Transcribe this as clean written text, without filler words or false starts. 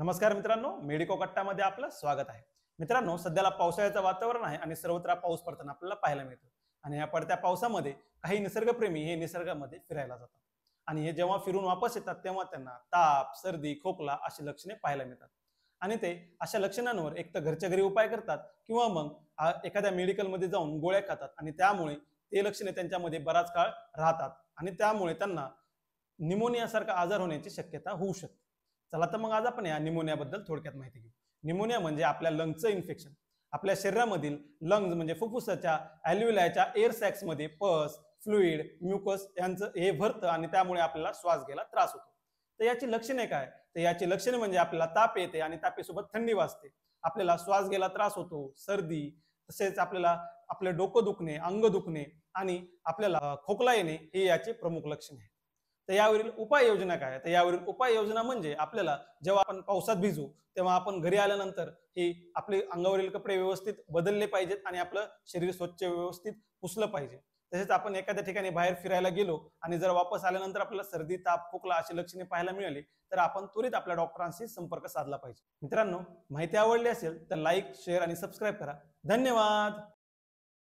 नमस्कार मित्रांनो, मेडिको कट्टामध्ये आपलं स्वागत आहे. मित्रांनो, सध्याला पावसाळ्याचं वातावरण आहे आणि सर्वत्र पाऊस पडताना आपल्याला पाहायला मिळतो. आणि या पडत्या पावसामध्ये काही निसर्गप्रेमी हे निसर्गामध्ये फिरायला जातात आणि हे जेव्हा फिरून वापस येतात तेव्हा त्यांना ताप, सर्दी, खोकला अशी लक्षणे पाहायला मिळतात. आणि ते अशा लक्षणांवर एक तर घरच्या घरी उपाय करतात किंवा मग एखाद्या मेडिकलमध्ये जाऊन गोळ्या खातात आणि त्यामुळे ते लक्षणे त्यांच्यामध्ये बराच काळ राहतात आणि त्यामुळे त्यांना निमोनिया सारखा आजार होण्याची शक्यता होऊ शकते. चला तर मग आज आपण या निमोनियाबद्दल थोडक्यात माहिती घेऊ. निमोनिया म्हणजे आपल्या लंगचं इन्फेक्शन. आपल्या शरीरामधील लंग्स म्हणजे फुफ्फुसाच्या अल्व्हिओलाच्या एअर सॅक्स मध्ये पस, फ्लुइड, म्युकस यांचं हे भरतं आणि त्यामुळे आपल्याला श्वास घ्यायला त्रास होतो. तर याची लक्षणे काय? तर याची लक्षणे म्हणजे आपल्याला ताप येते आणि तापेसोबत थंडी वाजते. आपल्याला श्वास घ्यायला त्रास होतो, सर्दी, तसेच आपल्याला आपले डोकं दुखणे, अंग दुखणे आणि आपल्याला खोकला येणे हे याचे प्रमुख लक्षण आहे. तर यावरील उपाययोजना काय? तर यावरील उपाययोजना म्हणजे आपल्याला जेव्हा आपण पावसात भिजू तेव्हा आपण घरी आल्यानंतर हे आपले अंगावरील कपडे व्यवस्थित बदलले पाहिजेत आणि आपलं शरीर स्वच्छ व्यवस्थित पुसलं पाहिजे. तसेच आपण एखाद्या ठिकाणी बाहेर फिरायला गेलो आणि जर वापस आल्यानंतर आपल्याला सर्दी, ताप, खोकला अशी लक्षणे पाहायला मिळाली तर आपण त्वरित आपल्या डॉक्टरांशी संपर्क साधला पाहिजे. मित्रांनो, माहिती आवडली असेल तर लाईक, शेअर आणि सबस्क्राईब करा. धन्यवाद.